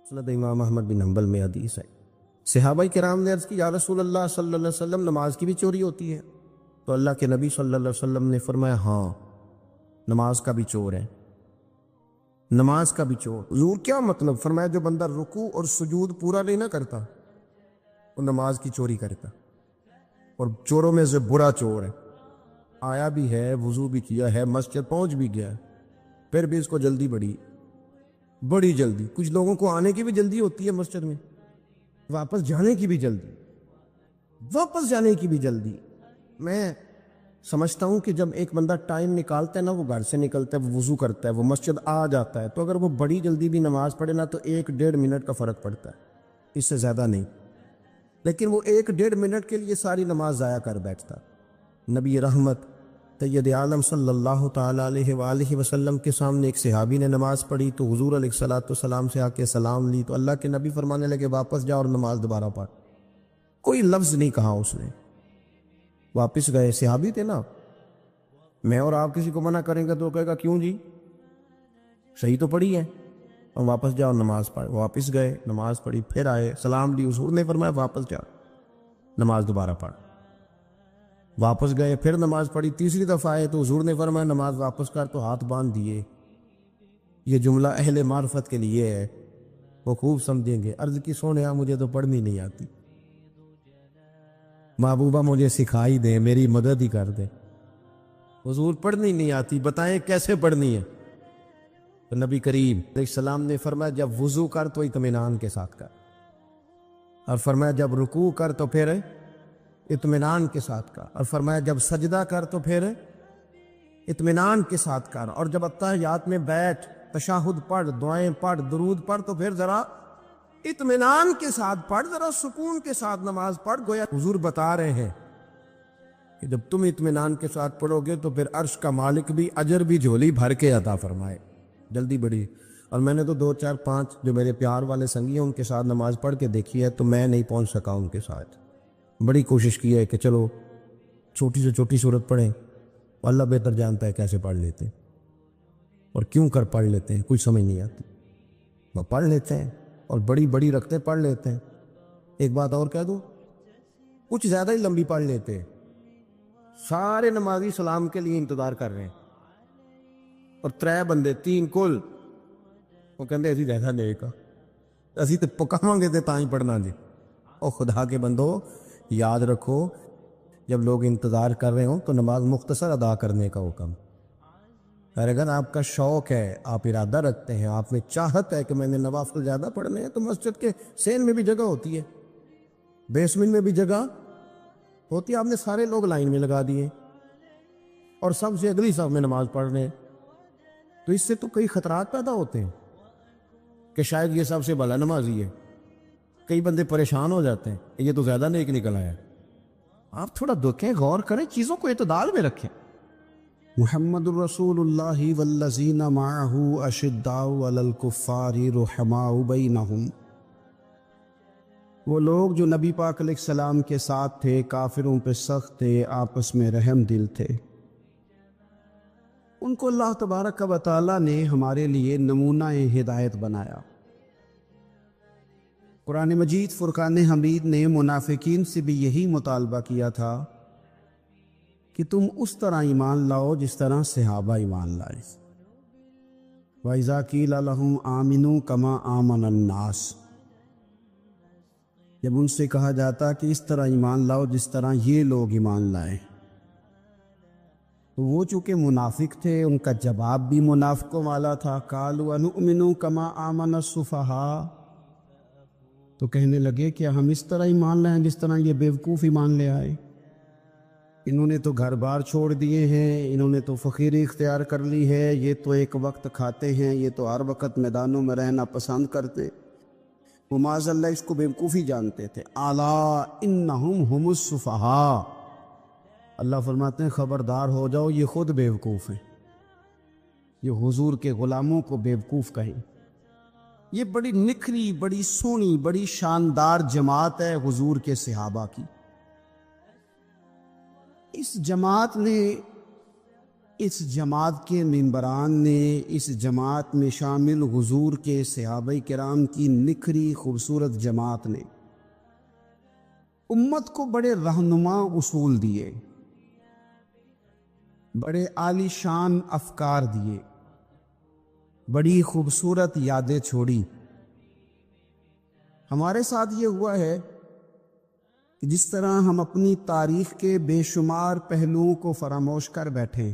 مسند امام احمد بن حنبل میں حدیث ہے، صحابہ کرام نے عرض کی یا رسول اللہ صلی اللہ علیہ وسلم نماز کی بھی چوری ہوتی ہے؟ تو اللہ کے نبی صلی اللہ علیہ وسلم نے فرمایا ہاں، نماز کا بھی چور ہے، نماز کا بھی چور۔ حضور کیا مطلب؟ فرمایا جو بندہ رکوع اور سجود پورا نہیں نہ کرتا وہ نماز کی چوری کرتا، اور چوروں میں سے برا چور ہے، آیا بھی ہے، وضو بھی کیا ہے، مسجد پہنچ بھی گیا ہے، پھر بھی اس کو جلدی بڑی جلدی۔ کچھ لوگوں کو آنے کی بھی جلدی ہوتی ہے مسجد میں، واپس جانے کی بھی جلدی۔ میں سمجھتا ہوں کہ جب ایک بندہ ٹائم نکالتا ہے نا، وہ گھر سے نکلتا ہے، وہ وضو کرتا ہے، وہ مسجد آ جاتا ہے، تو اگر وہ بڑی جلدی بھی نماز پڑھے نا تو 1-1.5 منٹ کا فرق پڑتا ہے، اس سے زیادہ نہیں۔ لیکن وہ 1-1.5 منٹ کے لیے ساری نماز ضائع کر بیٹھتا۔ نبی رحمت سید عالم صلی اللہ تعالیٰ علیہ وآلہ وسلم کے سامنے ایک صحابی نے نماز پڑھی تو حضور علیہ السلام سے آ کے سلام لی، تو اللہ کے نبی فرمانے لگے واپس جا اور نماز دوبارہ پڑھ۔ کوئی لفظ نہیں کہا اس نے، واپس گئے۔ صحابی تھے نا، میں اور آپ کسی کو منع کریں گے تو کہے گا کیوں جی، صحیح تو پڑھی ہے، اور واپس جاؤ نماز پڑھ۔ واپس گئے، نماز پڑھی، پھر آئے، سلام لی، حضور نے فرمایا واپس جا، نماز دوبارہ پڑھ۔ واپس گئے، پھر نماز پڑھی، تیسری دفعہ آئے تو حضور نے فرمایا نماز واپس کر، تو ہاتھ باندھ دیے۔ یہ جملہ اہل معرفت کے لیے ہے، وہ خوب سمجھیں گے۔ عرض کی سونیا مجھے تو پڑھنی نہیں آتی، محبوبہ مجھے سکھائی دیں، میری مدد ہی کر دیں۔ حضور پڑھنی نہیں آتی، بتائیں کیسے پڑھنی ہے؟ تو نبی کریم علیہ السلام نے فرمایا جب وضو کر تو اطمینان کے ساتھ کر، اور فرمایا جب رکوع کر تو پھر اطمینان کے ساتھ کر، اور فرمایا جب سجدہ کر تو پھر اطمینان کے ساتھ کر، اور جب اتحیات میں بیٹھ، تشہد پڑھ، دعائیں پڑھ، درود پڑھ، تو پھر ذرا اطمینان کے ساتھ پڑھ، ذرا سکون کے ساتھ نماز پڑھ۔ گویا حضور بتا رہے ہیں کہ جب تم اطمینان کے ساتھ پڑھو گے تو پھر عرش کا مالک بھی اجر بھی جھولی بھر کے عطا فرمائے، جلدی بڑی۔ اور میں نے تو 2-4-5 جو میرے پیار والے سنگی ہیں ان کے ساتھ نماز پڑھ کے دیکھی ہے، تو میں نہیں پہنچ سکا ان کے ساتھ۔ بڑی کوشش کی ہے کہ چلو چھوٹی سے چھوٹی صورت پڑھیں، اللہ بہتر جانتا ہے کیسے پڑھ لیتے ہیں اور کیوں کر پڑھ لیتے ہیں، کچھ سمجھ نہیں آتی، وہ پڑھ لیتے ہیں اور بڑی بڑی رکھتے پڑھ لیتے ہیں۔ ایک بات اور کہہ دوں، کچھ زیادہ ہی لمبی پڑھ لیتے ہیں، سارے نمازی سلام کے لیے انتظار کر رہے ہیں، اور 3 بندے 3 کل وہ کہتے اسی جیسا نہیں کا اسی تو پکاواں گے تو ہی پڑھنا جی۔ اور خدا کے بندو یاد رکھو، جب لوگ انتظار کر رہے ہوں تو نماز مختصر ادا کرنے کا حکم۔ اور اگر آپ کا شوق ہے، آپ ارادہ رکھتے ہیں، آپ میں چاہت ہے کہ میں نے نوافل زیادہ پڑھنے ہیں، تو مسجد کے سین میں بھی جگہ ہوتی ہے، بیسمنٹ میں بھی جگہ ہوتی ہے، آپ نے سارے لوگ لائن میں لگا دیے اور سب سے اگلی صف میں نماز پڑھ رہے ہیں، تو اس سے تو کئی خطرات پیدا ہوتے ہیں کہ شاید یہ سب سے بھلا نمازی ہے۔ کئی بندے پریشان ہو جاتے ہیں، یہ تو زیادہ نیک نکل آیا۔ آپ تھوڑا دیکھیں، غور کریں، چیزوں کو اعتدال میں رکھیں۔ محمد الرسول اللہ والذین معہ اشداء علی الکفار رحماء بینہم، وہ لوگ جو نبی پاک علیہ السلام کے ساتھ تھے، کافروں پہ سخت تھے، آپس میں رحم دل تھے۔ ان کو اللہ تبارک و تعالیٰ نے ہمارے لیے نمونہ ہدایت بنایا۔ قرآن مجید فرقان حمید نے منافقین سے بھی یہی مطالبہ کیا تھا کہ تم اس طرح ایمان لاؤ جس طرح صحابہ ایمان لائے۔ وَإِذَا قِيلَ لَهُمْ آمِنُوا كَمَا آمَنَ النَّاسُ، جب ان سے کہا جاتا کہ اس طرح ایمان لاؤ جس طرح یہ لوگ ایمان لائے، تو وہ چونکہ منافق تھے، ان کا جواب بھی منافقوں والا تھا۔ قَالُوا أَنُؤْمِنُ كَمَا آمَنَ السُّفَهَاءُ، تو کہنے لگے کہ ہم اس طرح ایمان لائیں جس طرح یہ بیوقوف ایمان لے آئے۔ انہوں نے تو گھر بار چھوڑ دیے ہیں، انہوں نے تو فقیری اختیار کر لی ہے، یہ تو ایک وقت کھاتے ہیں، یہ تو ہر وقت میدانوں میں رہنا پسند کرتے۔ وہ معاذ اللہ اس کو بیوقوفی جانتے تھے۔ الا انہم ہم السفہاء، اللہ فرماتے ہیں خبردار ہو جاؤ، یہ خود بیوقوف ہیں، یہ حضور کے غلاموں کو بیوقوف کہیں۔ یہ بڑی نکھری، بڑی سونی، بڑی شاندار جماعت ہے حضور کے صحابہ کی۔ اس جماعت نے اس جماعت کے ممبران نے، اس جماعت میں شامل حضور کے صحابہ کرام کی نکھری خوبصورت جماعت نے امت کو بڑے رہنما اصول دیے، بڑے عالی شان افکار دیے، بڑی خوبصورت یادیں چھوڑی۔ ہمارے ساتھ یہ ہوا ہے کہ جس طرح ہم اپنی تاریخ کے بے شمار پہلوؤں کو فراموش کر بیٹھے،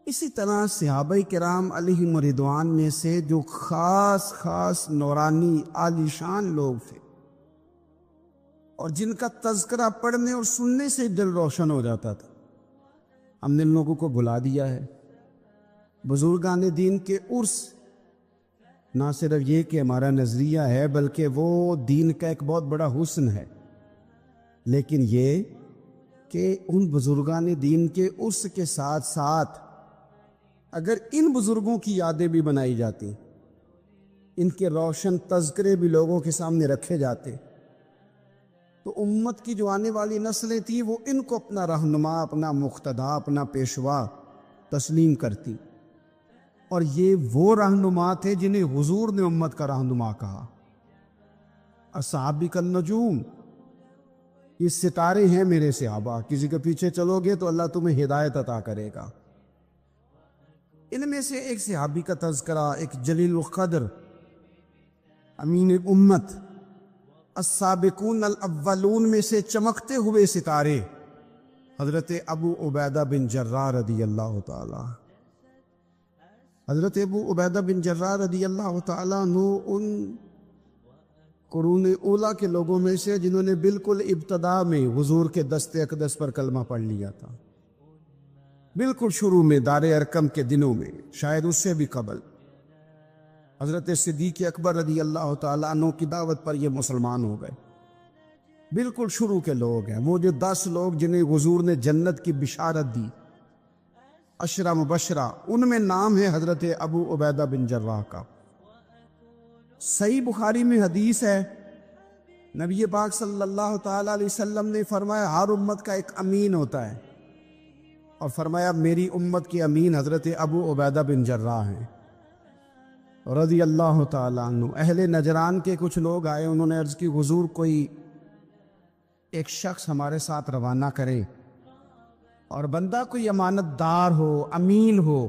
اسی طرح صحابہ کرام علیہم رضوان میں سے جو خاص نورانی عالی شان لوگ تھے اور جن کا تذکرہ پڑھنے اور سننے سے دل روشن ہو جاتا تھا، ہم نے ان لوگوں کو بلا دیا ہے۔ بزرگان دین کے عرس نہ صرف یہ کہ ہمارا نظریہ ہے، بلکہ وہ دین کا ایک بہت بڑا حسن ہے، لیکن یہ کہ ان بزرگان دین کے عرس کے ساتھ ساتھ اگر ان بزرگوں کی یادیں بھی بنائی جاتی، ان کے روشن تذکرے بھی لوگوں کے سامنے رکھے جاتے، تو امت کی جو آنے والی نسلیں تھیں وہ ان کو اپنا رہنما، اپنا مقتدا، اپنا پیشوا تسلیم کرتی۔ اور یہ وہ رہنما تھے جنہیں حضور نے امت کا رہنما کہا۔ اصحابی کالنجوم، یہ ستارے ہیں میرے صحابہ، کسی کے پیچھے چلو گے تو اللہ تمہیں ہدایت عطا کرے گا۔ ان میں سے ایک صحابی کا تذکرہ، ایک جلیل القدر امین امت، السابقون الاولون میں سے چمکتے ہوئے ستارے، حضرت ابو عبیدہ بن جراح رضی اللہ تعالی۔ حضرت ابو عبیدہ بن جراح رضی اللہ تعالیٰ عنہ ان قرون اولیٰ کے لوگوں میں سے جنہوں نے بالکل ابتدا میں حضور کے دست اقدس پر کلمہ پڑھ لیا تھا، بالکل شروع میں دار ارقم کے دنوں میں، شاید اس سے بھی قبل۔ حضرت صدیق اکبر رضی اللہ تعالیٰ عنہ کی دعوت پر یہ مسلمان ہو گئے، بالکل شروع کے لوگ ہیں، وہ جو 10 لوگ جنہیں حضور نے جنت کی بشارت دی، 10 مبشرہ، ان میں نام ہے حضرت ابو عبیدہ بن جراح کا۔ صحیح بخاری میں حدیث ہے، نبی پاک صلی اللہ تعالیٰ علیہ وسلم نے فرمایا ہر امت کا ایک امین ہوتا ہے، اور فرمایا میری امت کے امین حضرت ابو عبیدہ بن جراح ہیں رضی اللہ تعالیٰ عنہ۔ اہل نجران کے کچھ لوگ آئے، انہوں نے عرض کی حضور کوئی ایک شخص ہمارے ساتھ روانہ کرے، اور بندہ کوئی امانت دار ہو، امین ہو۔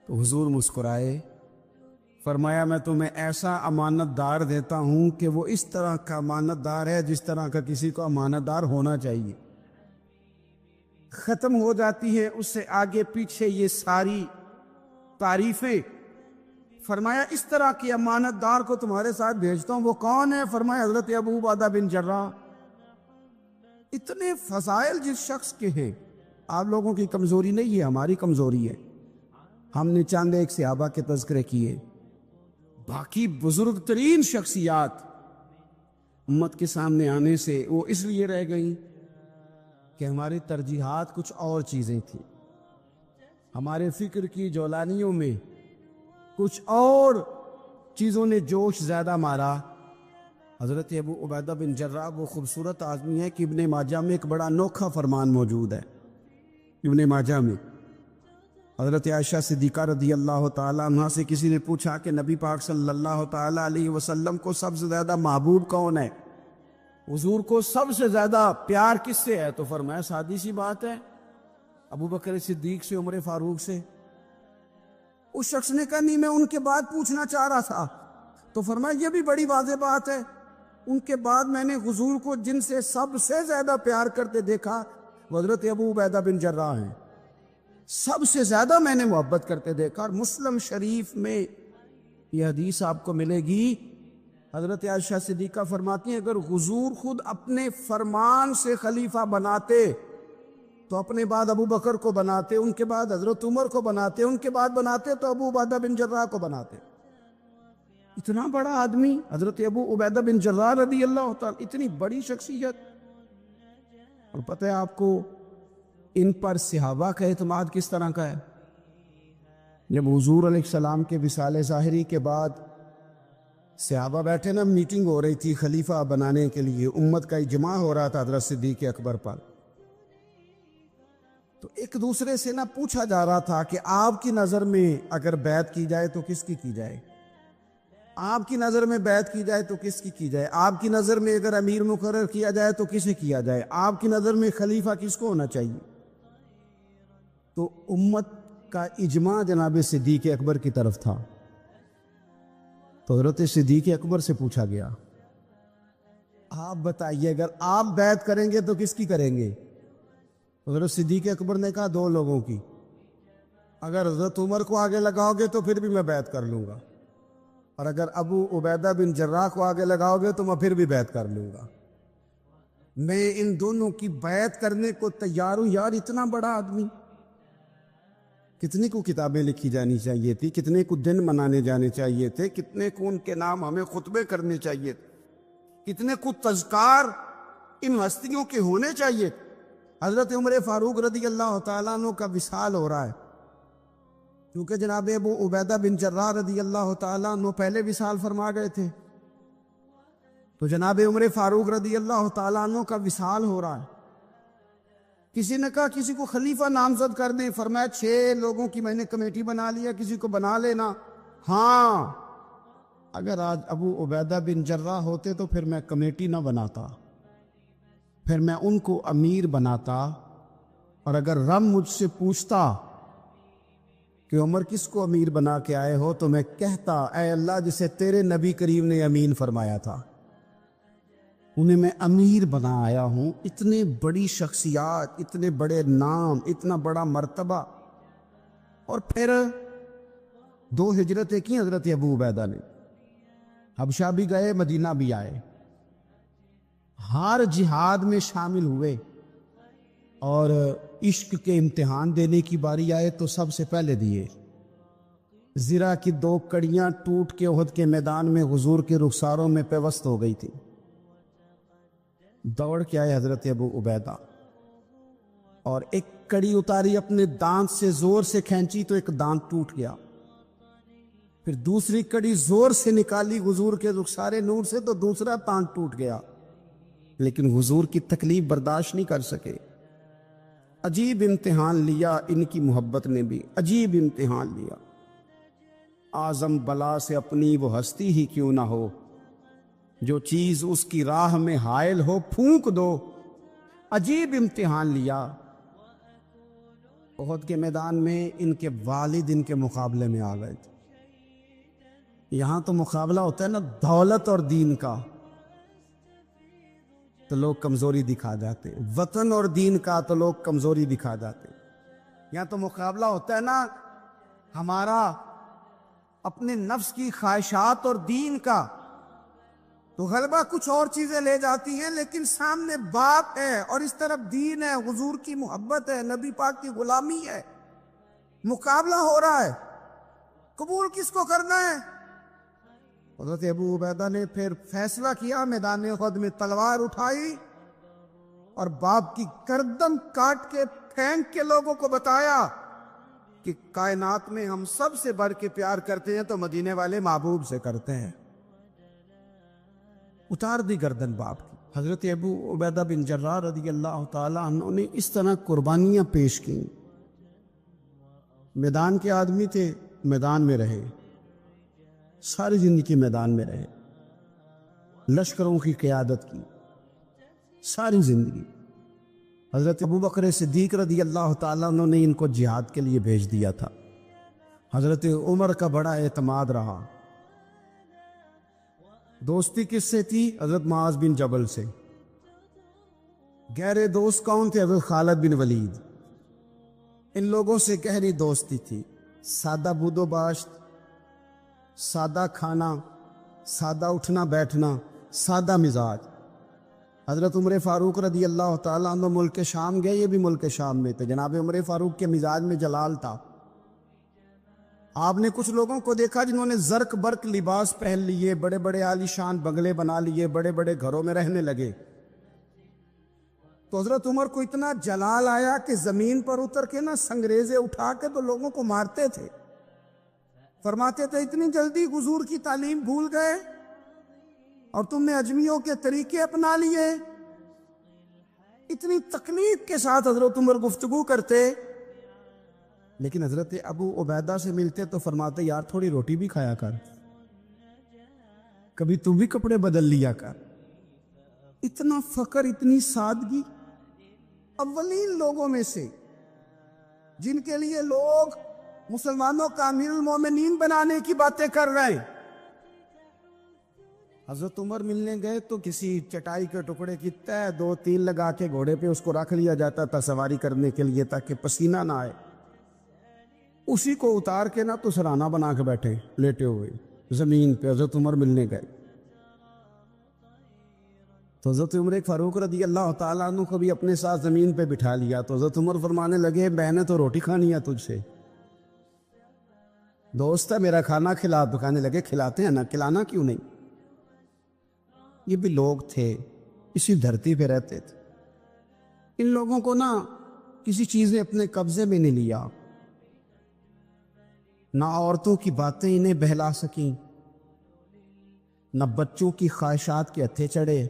تو حضور مسکرائے، فرمایا میں تمہیں ایسا امانت دار دیتا ہوں کہ وہ اس طرح کا امانت دار ہے جس طرح کا کسی کو امانت دار ہونا چاہیے۔ ختم ہو جاتی ہے اس سے آگے پیچھے یہ ساری تعریفیں۔ فرمایا اس طرح کی امانت دار کو تمہارے ساتھ بھیجتا ہوں، وہ کون ہے؟ فرمایا حضرت ابو عبیدہ بن جراح۔ اتنے فضائل جس شخص کے ہیں، آپ لوگوں کی کمزوری نہیں ہے، ہماری کمزوری ہے۔ ہم نے چاند ایک صحابہ کے تذکرے کیے، باقی بزرگ ترین شخصیات امت کے سامنے آنے سے وہ اس لیے رہ گئیں کہ ہماری ترجیحات کچھ اور چیزیں تھیں، ہمارے فکر کی جولانیوں میں کچھ اور چیزوں نے جوش زیادہ مارا۔ حضرت ابو عبیدہ بن جراح وہ خوبصورت آدمی ہے کہ ابن ماجہ میں ایک بڑا انوکھا فرمان موجود ہے۔ ابن ماجہ میں حضرت عائشہ صدیقہ رضی اللہ تعالیٰ عنہ سے کسی نے پوچھا کہ نبی پاک صلی اللہ تعالیٰ علیہ وسلم کو سب سے زیادہ محبوب کون ہے، حضور کو سب سے زیادہ پیار کس سے ہے؟ تو فرمایا سادی سی بات ہے، ابو بکر صدیق سے، عمر فاروق سے۔ اس شخص نے کہا نہیں، میں ان کے بعد پوچھنا چاہ رہا تھا۔ تو فرمایا یہ بھی بڑی واضح بات ہے، ان کے بعد میں نے حضور کو جن سے سب سے زیادہ پیار کرتے دیکھا وہ حضرت ابو عبیدہ بن جراح ہیں، سب سے زیادہ میں نے محبت کرتے دیکھا۔ اور مسلم شریف میں یہ حدیث آپ کو ملے گی، حضرت عائشہ صدیقہ فرماتی ہیں اگر حضور خود اپنے فرمان سے خلیفہ بناتے تو اپنے بعد ابو بکر کو بناتے، ان کے بعد حضرت عمر کو بناتے، ان کے بعد بناتے تو ابو عبیدہ بن جراح کو بناتے۔ اتنا بڑا آدمی حضرت ابو عبیدہ بن جراح رضی اللہ تعالیٰ، اتنی بڑی شخصیت۔ اور پتہ ہے آپ کو ان پر صحابہ کا اعتماد کس طرح کا ہے؟ جب حضور علیہ السلام کے وصال ظاہری کے بعد صحابہ بیٹھے نا، میٹنگ ہو رہی تھی خلیفہ بنانے کے لیے، امت کا اجماع ہو رہا تھا حضرت صدیق اکبر پر، تو ایک دوسرے سے نہ پوچھا جا رہا تھا کہ آپ کی نظر میں اگر بیعت کی جائے تو کس کی جائے، آپ کی نظر میں بیعت کی جائے تو کس کی جائے، آپ کی نظر میں اگر امیر مقرر کیا جائے تو کسے کیا جائے، آپ کی نظر میں خلیفہ کس کو ہونا چاہیے؟ تو امت کا اجماع جناب صدیق اکبر کی طرف تھا۔ تو حضرت صدیق اکبر سے پوچھا گیا، آپ بتائیے اگر آپ بیعت کریں گے تو کس کی کریں گے؟ حضرت صدیق اکبر نے کہا 2 لوگوں کی، اگر حضرت عمر کو آگے لگاؤ گے تو پھر بھی میں بیعت کر لوں گا، اور اگر ابو عبیدہ بن جراح کو آگے لگاؤ گے تو میں پھر بھی بیعت کر لوں گا۔ میں ان دونوں کی بیعت کرنے کو تیار ہوں۔ یار اتنا بڑا آدمی، کتنے کو کتابیں لکھی جانی چاہیے تھی، کتنے کو دن منانے جانے چاہیے تھے، کتنے کو ان کے نام ہمیں خطبے کرنے چاہیے تھے، کتنے کو تذکار ان ہستیوں کے ہونے چاہیے۔ حضرت عمر فاروق رضی اللہ تعالیٰ عنہ کا وصال ہو رہا ہے، کیونکہ جناب ابو عبیدہ بن جراح رضی اللہ تعالیٰ عنہ پہلے وصال فرما گئے تھے، تو جناب عمر فاروق رضی اللہ تعالیٰ عنہ کا وصال ہو رہا ہے۔ کسی نے کہا کسی کو خلیفہ نامزد کر دیں، فرمایا 6 لوگوں کی میں نے کمیٹی بنا لیا، کسی کو بنا لینا۔ ہاں اگر آج ابو عبیدہ بن جراح ہوتے تو پھر میں کمیٹی نہ بناتا، پھر میں ان کو امیر بناتا، اور اگر رب مجھ سے پوچھتا کہ عمر کس کو امیر بنا کے آئے ہو تو میں کہتا اے اللہ جسے تیرے نبی کریم نے امین فرمایا تھا، انہیں میں امیر بنا آیا ہوں۔ اتنے بڑی شخصیات، اتنے بڑے نام، اتنا بڑا مرتبہ، اور پھر 2 ہجرتیں کی حضرت ابو عبیدہ نے، حبشہ بھی گئے، مدینہ بھی آئے، ہر جہاد میں شامل ہوئے، اور عشق کے امتحان دینے کی باری آئے تو سب سے پہلے دیے۔ زرہ کی 2 کڑیاں ٹوٹ کے احد کے میدان میں حضور کے رخساروں میں پیوست ہو گئی تھی، دوڑ کے آئے حضرت ابو عبیدہ، اور ایک کڑی اتاری، اپنے دانت سے زور سے کھینچی تو ایک دانت ٹوٹ گیا، پھر دوسری کڑی زور سے نکالی حضور کے رخسارے نور سے تو دوسرا دانت ٹوٹ گیا، لیکن حضور کی تکلیف برداشت نہیں کر سکے۔ عجیب امتحان لیا ان کی محبت نے بھی، عجیب امتحان لیا۔ اعظم بلا سے اپنی وہ ہستی ہی کیوں نہ ہو، جو چیز اس کی راہ میں حائل ہو پھونک دو۔ عجیب امتحان لیا۔ احد کے میدان میں ان کے والد ان کے مقابلے میں آ گئے تھے۔ یہاں تو مقابلہ ہوتا ہے نا دولت اور دین کا، تو لوگ کمزوری دکھا جاتے، وطن اور دین کا تو لوگ کمزوری دکھا جاتے۔ یہاں تو مقابلہ ہوتا ہے نا ہمارا اپنے نفس کی خواہشات اور دین کا، تو غلبہ کچھ اور چیزیں لے جاتی ہیں، لیکن سامنے باپ ہے اور اس طرف دین ہے، حضور کی محبت ہے، نبی پاک کی غلامی ہے، مقابلہ ہو رہا ہے، قبول کس کو کرنا ہے؟ حضرت ابو عبیدہ نے پھر فیصلہ کیا، میدان احد میں تلوار اٹھائی اور باپ کی گردن کاٹ کے پھینک کے لوگوں کو بتایا کہ کائنات میں ہم سب سے بڑھ کے پیار کرتے ہیں تو مدینے والے محبوب سے کرتے ہیں۔ اتار دی گردن باپ کی۔ حضرت ابو عبیدہ بن جراح رضی اللہ تعالی عنہ نے اس طرح قربانیاں پیش کی۔ میدان کے آدمی تھے، میدان میں رہے، ساری زندگی میدان میں رہے، لشکروں کی قیادت کی ساری زندگی۔ حضرت ابوبکر صدیق رضی اللہ تعالیٰ عنہ نے ان کو جہاد کے لیے بھیج دیا تھا۔ حضرت عمر کا بڑا اعتماد رہا۔ دوستی کس سے تھی؟ حضرت معاذ بن جبل سے۔ گہرے دوست کون تھے؟ حضرت خالد بن ولید۔ ان لوگوں سے گہری دوستی تھی۔ سادہ بود و باشت، سادہ کھانا، سادہ اٹھنا بیٹھنا، سادہ مزاج۔ حضرت عمر فاروق رضی اللہ تعالیٰ عنہ ملک شام گئے، یہ بھی ملک شام میں تھے۔ جناب عمر فاروق کے مزاج میں جلال تھا۔ آپ نے کچھ لوگوں کو دیکھا جنہوں نے زرق برق لباس پہن لیے، بڑے بڑے عالی شان بنگلے بنا لیے، بڑے بڑے گھروں میں رہنے لگے۔ تو حضرت عمر کو اتنا جلال آیا کہ زمین پر اتر کے نا سنگریزے اٹھا کے تو لوگوں کو مارتے تھے۔ فرماتے تھے اتنی جلدی حضور کی تعلیم بھول گئے اور تم نے اجمیوں کے طریقے اپنا لیے، اتنی تکلیف کے ساتھ حضرت عمر گفتگو کرتے، لیکن حضرت ابو عبیدہ سے ملتے تو فرماتے یار تھوڑی روٹی بھی کھایا کر، کبھی تو بھی کپڑے بدل لیا کر۔ اتنا فقر، اتنی سادگی، اولین لوگوں میں سے جن کے لیے لوگ مسلمانوں کا امیر المومنین بنانے کی باتیں کر رہے ہیں۔ حضرت عمر ملنے گئے تو کسی چٹائی کے ٹکڑے کی تہ 2-3 لگا کے گھوڑے پہ اس کو رکھ لیا جاتا تھا سواری کرنے کے لیے تاکہ پسینہ نہ آئے، اسی کو اتار کے نہ تو سرانہ بنا کے بیٹھے لیٹے ہوئے زمین پہ۔ حضرت عمر ملنے گئے تو حضرت عمر فاروق رضی اللہ تعالیٰ عنہ کو بھی اپنے ساتھ زمین پہ بٹھا لیا تو حضرت عمر فرمانے لگے میں نے تو روٹی کھانی ہے تجھ سے، دوست ہے میرا کھانا کھلا۔ تو کہنے لگے کھلاتے ہیں نا، کھلانا کیوں نہیں؟ یہ بھی لوگ تھے، اسی دھرتی پہ رہتے تھے، ان لوگوں کو نا کسی چیز نے اپنے قبضے میں نہیں لیا، نہ عورتوں کی باتیں انہیں بہلا سکیں، نہ بچوں کی خواہشات کے ہتھے چڑھے،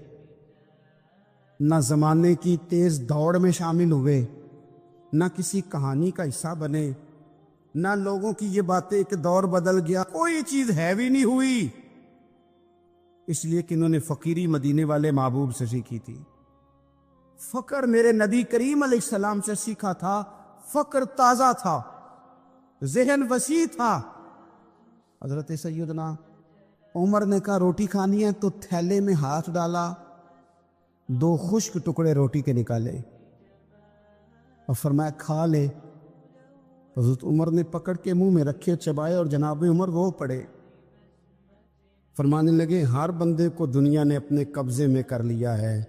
نہ زمانے کی تیز دوڑ میں شامل ہوئے، نہ کسی کہانی کا حصہ بنے، نہ لوگوں کی یہ باتیں ایک دور بدل گیا، کوئی چیز ہیوی نہیں ہوئی، اس لیے کہ انہوں نے فقیری مدینے والے محبوب سے سیکھی تھی۔ فقر میرے نبی کریم علیہ السلام سے سیکھا تھا، فقر تازہ تھا، ذہن وسیع تھا۔ حضرت سیدنا عمر نے کہا روٹی کھانی ہے تو تھیلے میں ہاتھ ڈالا، 2 خشک ٹکڑے روٹی کے نکالے اور فرمایا کھا لے۔ حضرت عمر نے پکڑ کے منہ میں رکھے، چبائے اور جناب عمر رو پڑے، فرمانے لگے ہر بندے کو دنیا نے اپنے قبضے میں کر لیا ہے،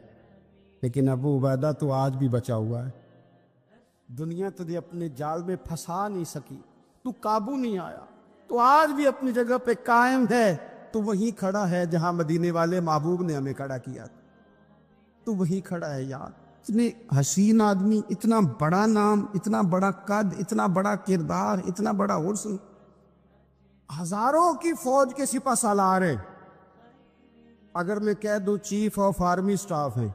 لیکن ابو عبیدہ تو آج بھی بچا ہوا ہے، دنیا تجھے اپنے جال میں پھنسا نہیں سکی، تو قابو نہیں آیا، تو آج بھی اپنی جگہ پہ قائم ہے، تو وہیں کھڑا ہے جہاں مدینے والے محبوب نے ہمیں کھڑا کیا، تو وہیں کھڑا ہے یار۔ اتنے حسین آدمی، اتنا بڑا نام، اتنا بڑا قد، اتنا بڑا کردار، اتنا بڑا حسن، ہزاروں کی فوج کے سپہ سالار ہیں، اگر میں کہہ دوں چیف آف آرمی سٹاف ہیں،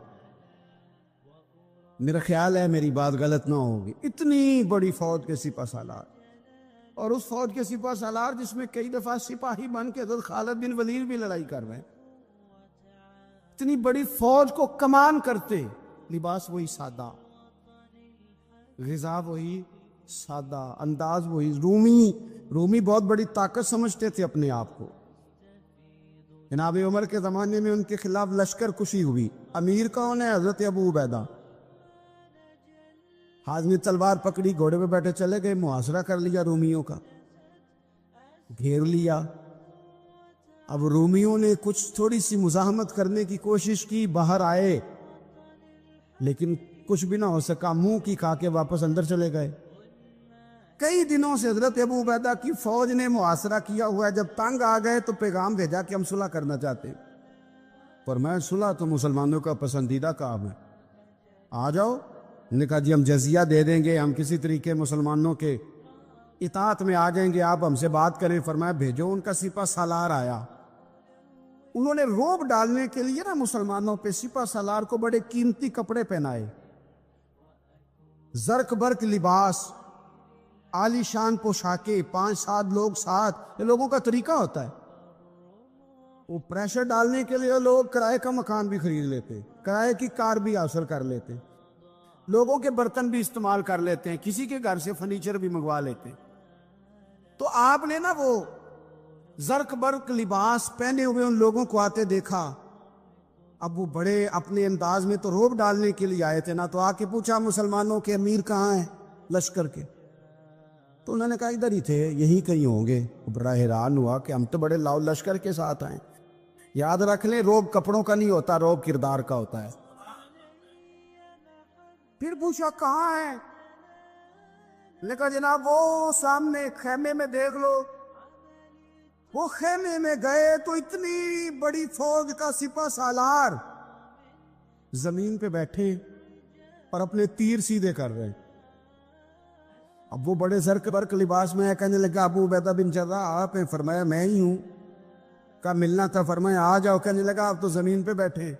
میرا خیال ہے میری بات غلط نہ ہوگی، اتنی بڑی فوج کے سپہ سالار، اور اس فوج کے سپہ سالار جس میں کئی دفعہ سپاہی بن کے حضرت خالد بن ولید بھی لڑائی کر رہے ہیں، اتنی بڑی فوج کو کمان کرتے، لباس وہی سادہ، غذا وہی سادہ، انداز وہی، رومی بہت بڑی طاقت سمجھتے تھے اپنے آپ کو۔ جناب عمر کے زمانے میں ان کے خلاف لشکر کشی ہوئی، امیر کون ہے؟ حضرت ابو عبیدہ۔ ہاتھ میں تلوار پکڑی، گھوڑے پہ بیٹھے چلے گئے، محاصرہ کر لیا رومیوں کا، گھیر لیا۔ اب رومیوں نے کچھ تھوڑی سی مزاحمت کرنے کی کوشش کی، باہر آئے، لیکن کچھ بھی نہ ہو سکا، منہ کی کھا کے واپس اندر چلے گئے۔ کئی دنوں سے حضرت ابو عبیدہ کی فوج نے محاصرہ کیا ہوا ہے، جب تنگ آ گئے تو پیغام بھیجا کہ ہم صلح کرنا چاہتے ہیں، فرمایا صلح تو مسلمانوں کا پسندیدہ کام ہے، آ جاؤ۔ انہوں نے کہا جی ہم جزیہ دے دیں گے، ہم کسی طریقے مسلمانوں کے اطاعت میں آ جائیں گے، آپ ہم سے بات کریں۔ فرمایا بھیجو۔ ان کا سپہ سالار آیا، انہوں نے روب ڈالنے کے لیے نا مسلمانوں پہ سپہ سالار کو بڑے قیمتی کپڑے پہنائے، زرق برق لباس، عالی شان پوشاکیں، 5-7 لوگ ساتھ، یہ لوگوں کا طریقہ ہوتا ہے۔ وہ پریشر ڈالنے کے لیے لوگ کرائے کا مکان بھی خرید لیتے، کرائے کی کار بھی حاصل کر لیتے، لوگوں کے برتن بھی استعمال کر لیتے ہیں، کسی کے گھر سے فرنیچر بھی منگوا لیتے۔ تو آپ نے نا وہ زرق برق لباس پہنے ہوئے ان لوگوں کو آتے دیکھا۔ اب وہ بڑے اپنے انداز میں تو روب ڈالنے کے لیے آئے تھے نا، تو آ کے پوچھا مسلمانوں کے امیر کہاں ہیں لشکر کے؟ تو انہوں نے کہا ادھر ہی تھے، یہی کہیں ہوں گے۔ بڑا حیران ہوا کہ ہم تو بڑے لاؤ لشکر کے ساتھ آئے۔ یاد رکھ لیں روب کپڑوں کا نہیں ہوتا، روب کردار کا ہوتا ہے۔ پھر پوچھا کہاں ہے؟ نے کہا جناب وہ سامنے خیمے میں دیکھ لو۔ وہ خیمے میں گئے تو اتنی بڑی فوج کا سپہ سالار زمین پہ بیٹھے اور اپنے تیر سیدھے کر رہے۔ اب وہ بڑے زرق برق لباس میں ہے، کہنے لگا ابو عبیدہ بن جراح آپ ہیں؟ فرمایا میں ہی ہوں۔ کہا ملنا تھا؟ فرمایا آ جاؤ۔ کہنے لگا آپ تو زمین پہ بیٹھے۔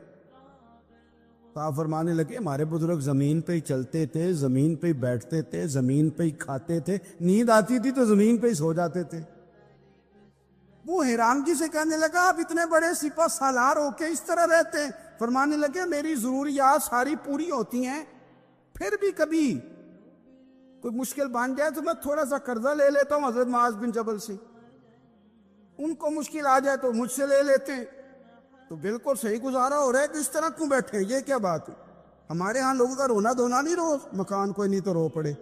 تو آپ فرمانے لگے ہمارے بزرگ زمین پہ ہی چلتے تھے، زمین پہ ہی بیٹھتے تھے، زمین پہ ہی کھاتے تھے، نیند آتی تھی تو زمین پہ ہی سو جاتے تھے۔ وہ حیرانگی سے کہنے لگا آپ اتنے بڑے سپہ سالار ہو کے اس طرح رہتے ہیں؟ فرمانے لگے میری ضروریات ساری پوری ہوتی ہیں، پھر بھی کبھی کوئی مشکل بن جائے تو میں تھوڑا سا قرضہ لے لیتا ہوں حضرت معاذ بن جبل سے، ان کو مشکل آ جائے تو مجھ سے لے لیتے ہیں، تو بالکل صحیح گزارا ہو رہا ہے کہ اس طرح کیوں بیٹھے ہیں؟ یہ کیا بات ہے؟ ہمارے ہاں لوگوں کا رونا دھونا نہیں، روز مکان کوئی نہیں تو رو پڑے،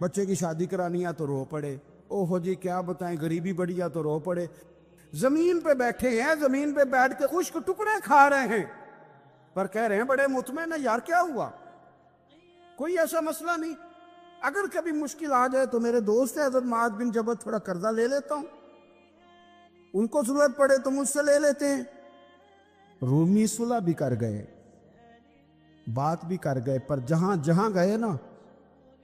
بچے کی شادی کرانی ہے تو رو پڑے، اوہو جی کیا بتائیں غریبی بڑی ہے تو رو پڑے۔ زمین پہ بیٹھے ہیں، زمین پہ بیٹھ کے خشک ٹکڑے کھا رہے ہیں، پر کہہ رہے ہیں بڑے مطمئن ہیں، یار کیا ہوا؟ کوئی ایسا مسئلہ نہیں، اگر کبھی مشکل آ جائے تو میرے دوست ہے حضرت معاذ بن جبل، تھوڑا قرضہ لے لیتا ہوں، ان کو ضرورت پڑے تو مجھ سے لے لیتے ہیں۔ رومی صلح بھی کر گئے، بات بھی کر گئے، پر جہاں جہاں گئے نا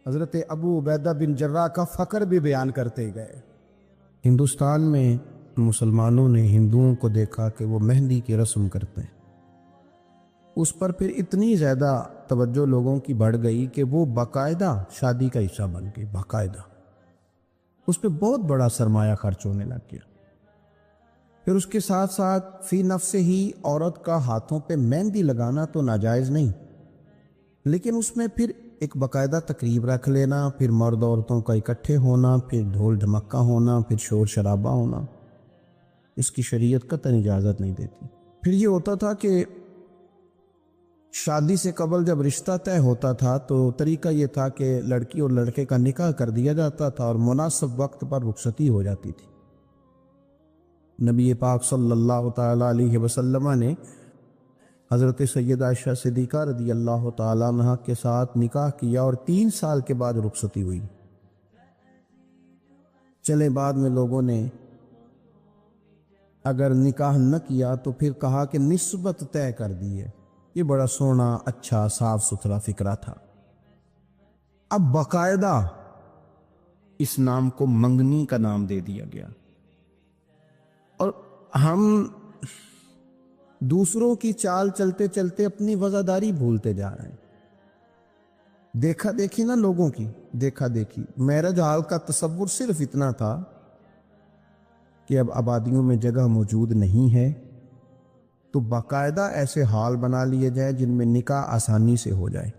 حضرت ابو عبیدہ بن جراح کا فقر بھی بیان کرتے گئے۔ ہندوستان میں مسلمانوں نے ہندوؤں کو دیکھا کہ وہ مہندی کی رسم کرتے ہیں، اس پر پھر اتنی زیادہ توجہ لوگوں کی بڑھ گئی کہ وہ باقاعدہ شادی کا حصہ بن گئی، باقاعدہ اس پہ بہت بڑا سرمایہ خرچ ہونے لگ گیا۔ پھر اس کے ساتھ ساتھ فی نفس ہی عورت کا ہاتھوں پہ مہندی لگانا تو ناجائز نہیں، لیکن اس میں پھر ایک باقاعدہ تقریب رکھ لینا، پھر مرد عورتوں کا اکٹھے ہونا، پھر ڈھول دھمکا ہونا، پھر شور شرابہ ہونا، اس کی شریعت قطعاً اجازت نہیں دیتی۔ پھر یہ ہوتا تھا کہ شادی سے قبل جب رشتہ طے ہوتا تھا تو طریقہ یہ تھا کہ لڑکی اور لڑکے کا نکاح کر دیا جاتا تھا اور مناسب وقت پر رخصتی ہو جاتی تھی۔ نبی پاک صلی اللہ تعالیٰ علیہ وسلم نے حضرت سیدہ عائشہ صدیقہ رضی اللہ تعالیٰ عنہ کے ساتھ نکاح کیا اور 3 سال کے بعد رخصتی ہوئی۔ چلے بعد میں لوگوں نے اگر نکاح نہ کیا تو پھر کہا کہ نسبت طے کر دی ہے، یہ بڑا سونا اچھا صاف ستھرا فکرہ تھا۔ اب باقاعدہ اس نام کو منگنی کا نام دے دیا گیا، اور ہم دوسروں کی چال چلتے چلتے اپنی وفاداری بھولتے جا رہے ہیں۔ دیکھا دیکھی نا لوگوں کی، دیکھا دیکھی۔ میرج حال کا تصور صرف اتنا تھا کہ اب آبادیوں میں جگہ موجود نہیں ہے تو باقاعدہ ایسے حال بنا لیے جائے جن میں نکاح آسانی سے ہو جائے،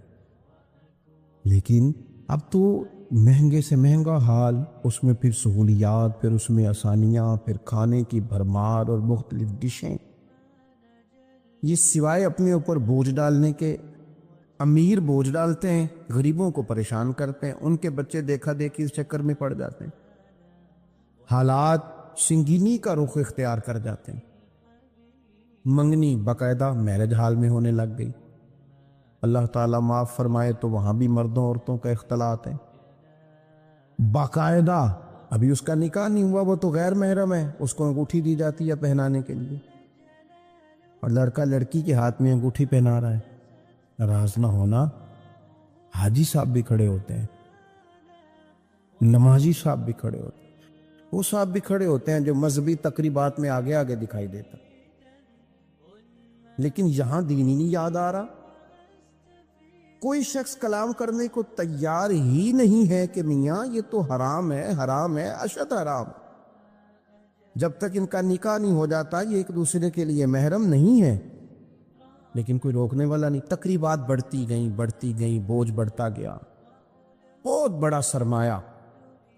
لیکن اب تو مہنگے سے مہنگا حال، اس میں پھر سہولیات، پھر اس میں آسانیاں، پھر کھانے کی بھرمار اور مختلف ڈشیں، یہ سوائے اپنے اوپر بوجھ ڈالنے کے، امیر بوجھ ڈالتے ہیں، غریبوں کو پریشان کرتے ہیں، ان کے بچے دیکھا دیکھی اس چکر میں پڑ جاتے ہیں، حالات سنگینی کا رخ اختیار کر جاتے ہیں۔ منگنی باقاعدہ میرج ہال میں ہونے لگ گئی۔ اللہ تعالیٰ معاف فرمائے تو وہاں بھی مردوں عورتوں کا اختلاط ہے باقاعدہ۔ ابھی اس کا نکاح نہیں ہوا، وہ تو غیر محرم ہے، اس کو انگوٹھی دی جاتی ہے پہنانے کے لیے، اور لڑکا لڑکی کے ہاتھ میں انگوٹھی پہنا رہا ہے۔ ناراض نہ ہونا، حاجی صاحب بھی کھڑے ہوتے ہیں، نمازی صاحب بھی کھڑے ہوتے ہیں، وہ صاحب بھی کھڑے ہوتے ہیں جو مذہبی تقریبات میں آگے آگے دکھائی دیتا، لیکن یہاں دین ہی نہیں یاد آ رہا۔ کوئی شخص کلام کرنے کو تیار ہی نہیں ہے کہ میاں یہ تو حرام ہے، حرام ہے، اشد حرام۔ جب تک ان کا نکاح نہیں ہو جاتا یہ ایک دوسرے کے لیے محرم نہیں ہے، لیکن کوئی روکنے والا نہیں۔ تقریبات بڑھتی گئیں، بوجھ بڑھتا گیا، بہت بڑا سرمایہ۔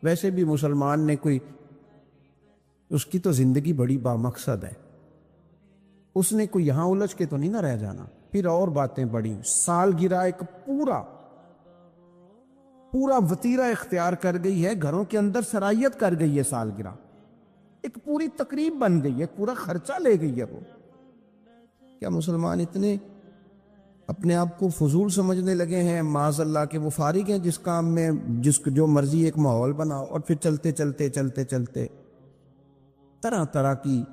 ویسے بھی مسلمان نے کوئی، اس کی تو زندگی بڑی بامقصد ہے، اس نے کوئی یہاں الجھ کے تو نہیں نہ رہ جانا۔ پھر اور باتیں بڑی، سالگرہ ایک پورا وتیرہ اختیار کر گئی ہے، گھروں کے اندر سرائیت کر گئی ہے سالگرہ، ایک پوری تقریب بن گئی ہے، پورا خرچہ لے گئی ہے وہ۔ کیا مسلمان اتنے اپنے آپ کو فضول سمجھنے لگے ہیں معاذ اللہ کہ وہ فارغ ہیں جس کام میں جس کو جو مرضی ایک ماحول بناؤ، اور پھر چلتے چلتے طرح طرح کی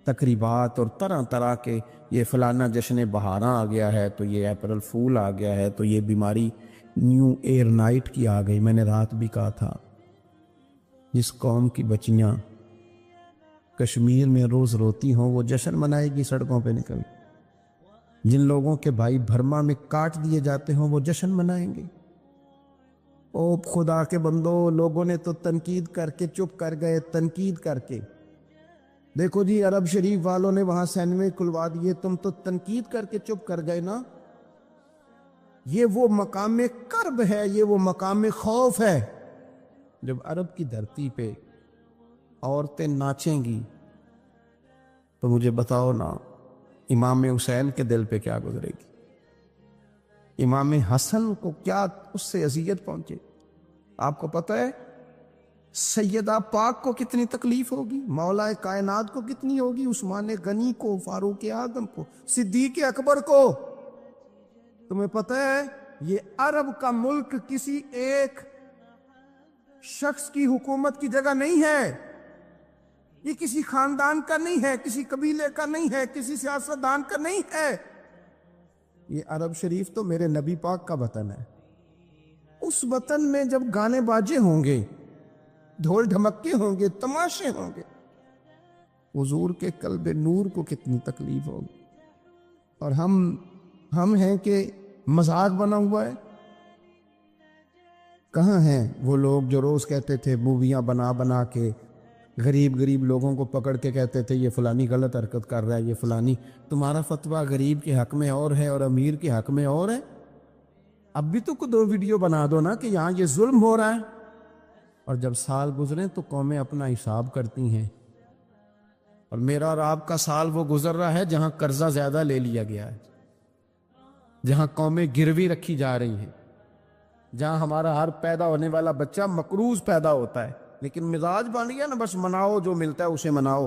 تقریبات اور طرح طرح کے، یہ فلانا جشن بہاراں آ گیا ہے تو یہ اپریل فول آ گیا ہے تو یہ بیماری نیو ایئر نائٹ کی آ گئی۔ میں نے رات بھی کہا تھا جس قوم کی بچیاں کشمیر میں روز روتی ہوں وہ جشن منائے گی سڑکوں پہ نکل، جن لوگوں کے بھائی برما میں کاٹ دیے جاتے ہوں وہ جشن منائیں گے؟ او خدا کے بندو، لوگوں نے تو تنقید کر کے چپ کر گئے، تنقید کر کے۔ دیکھو جی، عرب شریف والوں نے وہاں سینمے کھلوا دیے، تم تو تنقید کر کے چپ کر گئے نا۔ یہ وہ مقام کرب ہے، یہ وہ مقام خوف ہے۔ جب عرب کی دھرتی پہ عورتیں ناچیں گی تو مجھے بتاؤ نا، امام حسین کے دل پہ کیا گزرے گی؟ امام حسن کو کیا اس سے اذیت پہنچے؟ آپ کو پتہ ہے سیدہ پاک کو کتنی تکلیف ہوگی، مولا کائنات کو کتنی ہوگی، عثمان غنی کو، فاروق اعظم کو، صدیق اکبر کو۔ تمہیں پتہ ہے یہ عرب کا ملک کسی ایک شخص کی حکومت کی جگہ نہیں ہے، یہ کسی خاندان کا نہیں ہے، کسی قبیلے کا نہیں ہے، کسی سیاستدان کا نہیں ہے۔ یہ عرب شریف تو میرے نبی پاک کا وطن ہے۔ اس وطن میں جب گانے باجے ہوں گے، ڈھول ڈھمکے ہوں گے، تماشے ہوں گے، حضور کے قلب نور کو کتنی تکلیف ہوگی۔ اور ہم ہیں کہ مذاق بنا ہوا ہے۔ کہاں ہیں وہ لوگ جو روز کہتے تھے موویاں بنا بنا کے غریب لوگوں کو پکڑ کے کہتے تھے یہ فلانی غلط حرکت کر رہا ہے، یہ فلانی؟ تمہارا فتویٰ غریب کے حق میں اور ہے اور امیر کے حق میں اور ہے۔ اب بھی تو دو ویڈیو بنا دو نا کہ یہاں یہ ظلم ہو رہا ہے۔ اور جب سال گزریں تو قومیں اپنا حساب کرتی ہیں، اور میرا اور آپ کا سال وہ گزر رہا ہے جہاں قرضہ زیادہ لے لیا گیا ہے، جہاں قومیں گروی رکھی جا رہی ہیں، جہاں ہمارا ہر پیدا ہونے والا بچہ مقروض پیدا ہوتا ہے، لیکن مزاج بن گیا نا بس مناؤ، جو ملتا ہے اسے مناؤ۔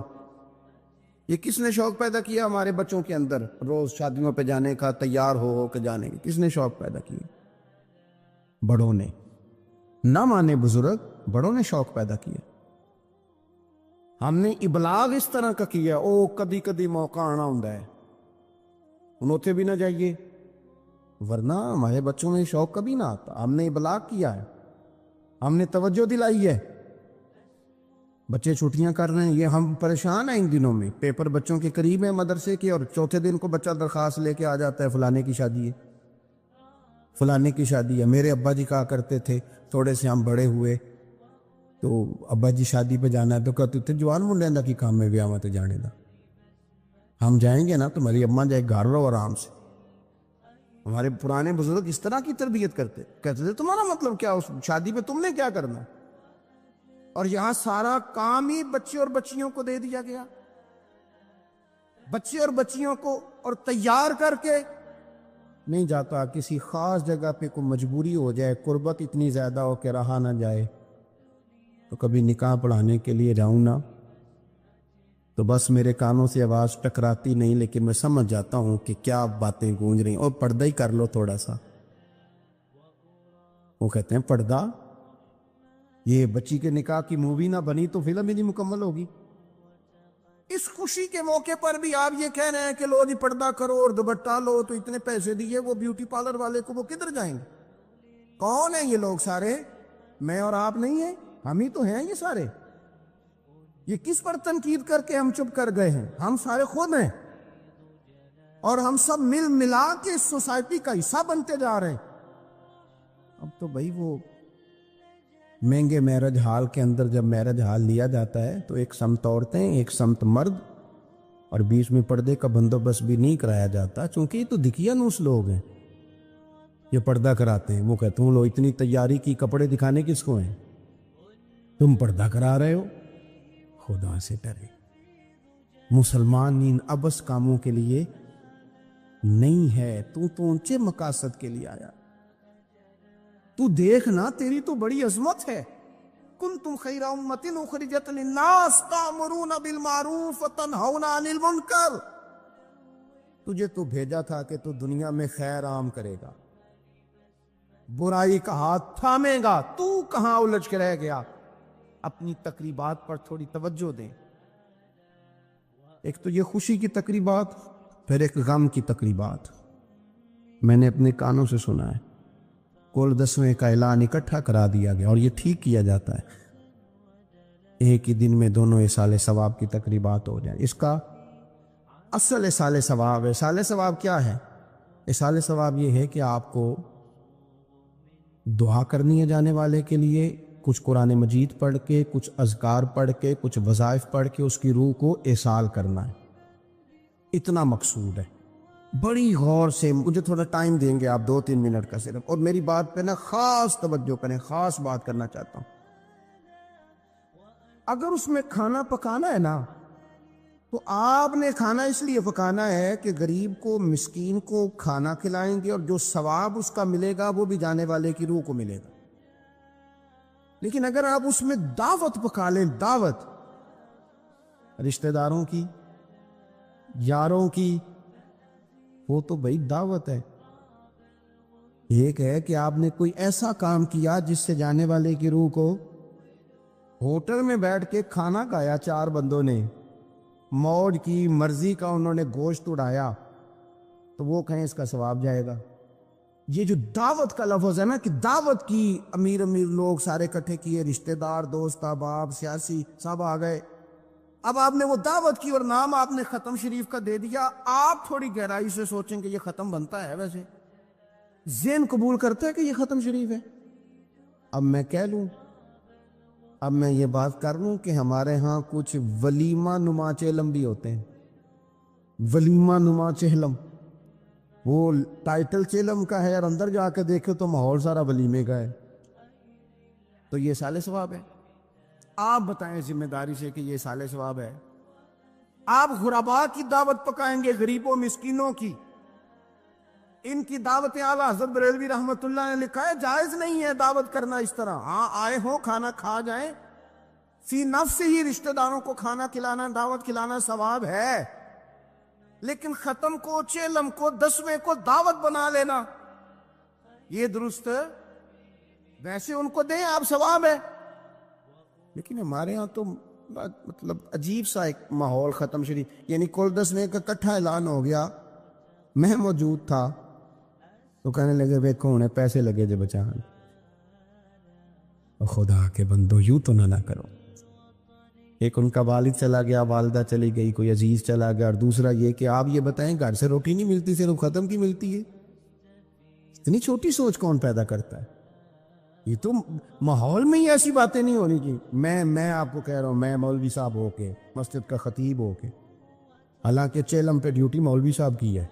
یہ کس نے شوق پیدا کیا ہمارے بچوں کے اندر روز شادیوں پہ جانے کا، تیار ہو کے جانے کا؟ کس نے شوق پیدا کیا؟ بڑوں نے۔ نہ مانے بزرگ، بڑوں نے شوق پیدا کیا۔ ہم نے ابلاغ اس طرح کا کیا، او کدی کدی موقع آنا ہوتا ہے، انوتے بھی نہ جائیے، ورنہ ہمارے بچوں میں شوق کبھی نہ آتا۔ ہم نے ابلاغ کیا ہے، ہم نے توجہ دلائی ہے۔ بچے چھٹیاں کر رہے ہیں، یہ ہم پریشان ہیں ان دنوں میں، پیپر بچوں کے قریب ہیں مدرسے کے، اور چوتھے دن کو بچہ درخواست لے کے آ جاتا ہے فلانے کی شادی ہے، فلانے کی شادی ہے۔ میرے ابا جی کہا کرتے تھے، تھوڑے سے ہم بڑے ہوئے تو ابا جی شادی پہ جانا ہے تو کہتے تھے جوان منڈے دا کی کام میں بیاہ تے جانے دا، ہم جائیں گے نا تمہاری اماں جائے گھر رہو آرام سے۔ ہمارے پرانے بزرگ اس طرح کی تربیت کرتے، کہتے تھے تمہارا مطلب کیا، اس شادی پہ تم نے کیا کرنا؟ اور یہاں سارا کام ہی بچے اور بچیوں کو دے دیا گیا، بچے اور بچیوں کو، اور تیار کر کے نہیں جاتا۔ کسی خاص جگہ پہ کوئی مجبوری ہو جائے، قربت اتنی زیادہ ہو کہ رہا نہ جائے، تو کبھی نکاح پڑھانے کے لیے جاؤں نا تو بس میرے کانوں سے آواز ٹکراتی نہیں، لیکن میں سمجھ جاتا ہوں کہ کیا باتیں گونج رہی ہیں۔ اور پردہ ہی کر لو تھوڑا سا، وہ کہتے ہیں پردہ، یہ بچی کے نکاح کی مووی نہ بنی تو فلم ہی نہیں مکمل ہوگی۔ اس خوشی کے موقع پر بھی آپ یہ کہہ رہے ہیں کہ لو جی پردہ کرو اور دوپٹہ لو، تو اتنے پیسے دیے وہ بیوٹی پارلر والے کو، وہ کدھر جائیں گے؟ کون ہیں یہ لوگ سارے؟ میں اور آپ نہیں ہیں، ہم ہی تو ہیں یہ سارے۔ یہ کس پر تنقید کر کے ہم چپ کر گئے ہیں؟ ہم سارے خود ہیں، اور ہم سب مل ملا کے اس سوسائٹی کا حصہ بنتے جا رہے ہیں۔ اب تو بھائی وہ مہنگے میرج ہال کے اندر جب میرج ہال لیا جاتا ہے تو ایک سمت عورتیں، ایک سمت مرد، اور بیچ میں پردے کا بندوبست بھی نہیں کرایا جاتا، چونکہ یہ تو دکھیا نوس لوگ ہیں، یہ پردہ کراتے ہیں۔ وہ کہتے ہیں لو اتنی تیاری کی، کپڑے دکھانے کس کو ہیں؟ تم پردہ کرا رہے ہو۔ خدا سے ڈرے، مسلمان ان ابس کاموں کے لیے نہیں ہے، تو اونچے مقاصد کے لیے آیا۔ تو دیکھنا تیری تو بڑی عظمت ہے، کنتم خیر امۃ اخرجت للناس تأمرون بالمعروف وتنہون عن المنکر۔ تجھے تو بھیجا تھا کہ تو دنیا میں خیر عام کرے گا، برائی کا ہاتھ تھامے گا۔ تو کہاں الجھ کے رہ گیا؟ اپنی تقریبات پر تھوڑی توجہ دیں۔ ایک تو یہ خوشی کی تقریبات، پھر ایک غم کی تقریبات۔ میں نے اپنے کانوں سے سنا ہے، کل 10ویں کا اعلان اکٹھا کرا دیا گیا، اور یہ ٹھیک کیا جاتا ہے، ایک ہی دن میں دونوں ایصال ثواب کی تقریبات ہو جائیں۔ اس کا اصل اصال ثواب ہے. اصال ثواب کیا ہے؟ اصال ثواب یہ ہے کہ آپ کو دعا کرنی ہے جانے والے کے لیے، کچھ قرآن مجید پڑھ کے، کچھ اذکار پڑھ کے، کچھ وظائف پڑھ کے اس کی روح کو اصال کرنا ہے. اتنا مقصود ہے. بڑی غور سے، مجھے تھوڑا ٹائم دیں گے آپ 2-3 منٹ کا صرف، اور میری بات پہ نا خاص توجہ کریں، خاص بات کرنا چاہتا ہوں. اگر اس میں کھانا پکانا ہے نا، تو آپ نے کھانا اس لیے پکانا ہے کہ غریب کو، مسکین کو کھانا کھلائیں گے، اور جو ثواب اس کا ملے گا وہ بھی جانے والے کی روح کو ملے گا. لیکن اگر آپ اس میں دعوت پکا لیں، دعوت رشتہ داروں کی، یاروں کی، وہ تو بھائی دعوت ہے. ایک ہے کہ آپ نے کوئی ایسا کام کیا جس سے جانے والے کی روح کو، ہوٹل میں بیٹھ کے کھانا کھایا 4 بندوں نے، موج کی، مرضی کا انہوں نے گوشت اڑایا، تو وہ کہیں اس کا ثواب جائے گا. یہ جو دعوت کا لفظ ہے نا، کہ دعوت کی، امیر لوگ سارے اکٹھے کیے، رشتہ دار، دوست احباب، سیاسی سب آ گئے. اب آپ نے وہ دعوت کی اور نام آپ نے ختم شریف کا دے دیا. آپ تھوڑی گہرائی سے سوچیں کہ یہ ختم بنتا ہے؟ ویسے ذہن قبول کرتا ہے کہ یہ ختم شریف ہے؟ اب میں کہہ لوں، اب میں یہ بات کر لوں کہ ہمارے ہاں کچھ ولیمہ نما چہلم بھی ہوتے ہیں. ولیمہ نما چہلم، وہ ٹائٹل چہلم کا ہے اور اندر جا کے دیکھو تو ماحول سارا ولیمے کا ہے. تو یہ سال ثواب ہے؟ آپ بتائیں ذمہ داری سے کہ یہ سال ثواب ہے؟ آپ غرباء کی دعوت پکائیں گے، غریبوں مسکینوں کی، ان کی دعوتیں اعلیٰ حضرت بریلوی رحمت اللہ نے لکھا ہے جائز نہیں ہے دعوت کرنا اس طرح. ہاں آئے ہوں، کھانا کھا جائیں، فی نفس ہی رشتہ داروں کو کھانا کھلانا، دعوت کھلانا ثواب ہے. لیکن ختم کو، چیلم کو، 10ویں کو دعوت بنا لینا، یہ درست ہے؟ ویسے ان کو دیں آپ، ثواب ہے. لیکن ہمارے ہاں تو مطلب عجیب سا ایک ماحول ختم شریف، یعنی کل 10ویں کا کٹھا اعلان ہو گیا، میں موجود تھا، تو کہنے لگے ویکھو انہیں پیسے لگے جو بچان. خدا کے بندو یوں تو نہ کرو. ایک ان کا والد چلا گیا، والدہ چلی گئی، کوئی عزیز چلا گیا، اور دوسرا یہ کہ آپ یہ بتائیں گھر سے روٹی نہیں ملتی، صرف ختم کی ملتی ہے. اتنی چھوٹی سوچ کون پیدا کرتا ہے؟ یہ تو ماحول میں ہی ایسی باتیں نہیں ہونی چاہیے. میں آپ کو کہہ رہا ہوں، میں مولوی صاحب ہو کے، مسجد کا خطیب ہو کے، حالانکہ چیلم پہ ڈیوٹی مولوی صاحب کی ہے،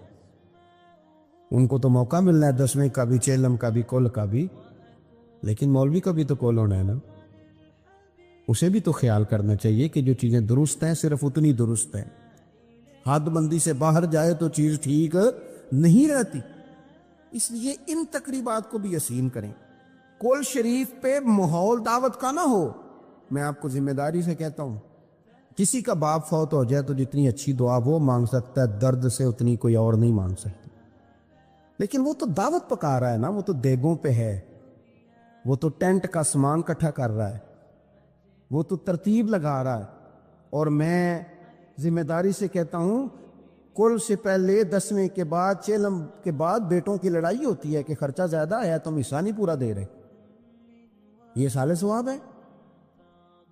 ان کو تو موقع ملنا ہے 10ویں کا بھی، چیلم کا بھی، کل کا بھی، لیکن مولوی کا بھی تو کول ہونا ہے نا. اسے بھی تو خیال کرنا چاہیے کہ جو چیزیں درست ہیں صرف اتنی درست ہیں، حد بندی سے باہر جائے تو چیز ٹھیک نہیں رہتی. اس لیے ان تقریبات کو بھی یقین کریں. کل شریف پہ ماحول دعوت کا نہ ہو. میں آپ کو ذمہ داری سے کہتا ہوں، کسی کا باپ فوت ہو جائے تو جتنی اچھی دعا وہ مانگ سکتا ہے، درد سے اتنی کوئی اور نہیں مانگ سکتا. لیکن وہ تو دعوت پکا رہا ہے نا، وہ تو دیگوں پہ ہے، وہ تو ٹینٹ کا سامان کٹھا کر رہا ہے، وہ تو ترتیب لگا رہا ہے. اور میں ذمہ داری سے کہتا ہوں، کل سے پہلے 10ویں کے بعد، چیلم کے بعد بیٹوں کی لڑائی ہوتی ہے کہ خرچہ زیادہ ہے، تم حصہ نہیں پورا دے رہے. یہ سال ثواب ہے؟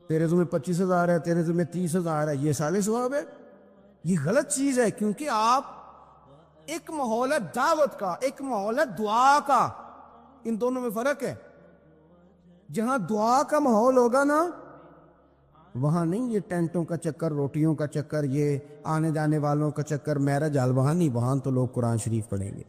تیرے ذمہ 25,000 ہے، تیرے ذمہ 30,000 ہے، یہ سال ثواب ہے؟ یہ غلط چیز ہے. کیونکہ آپ، ایک ماحول ہے دعوت کا، ایک ماحول ہے دعا کا، ان دونوں میں فرق ہے. جہاں دعا کا ماحول ہوگا نا، وہاں نہیں یہ ٹینٹوں کا چکر، روٹیوں کا چکر، یہ آنے جانے والوں کا چکر، میرج ہال، وہاں نہیں. وہاں تو لوگ قرآن شریف پڑھیں گے.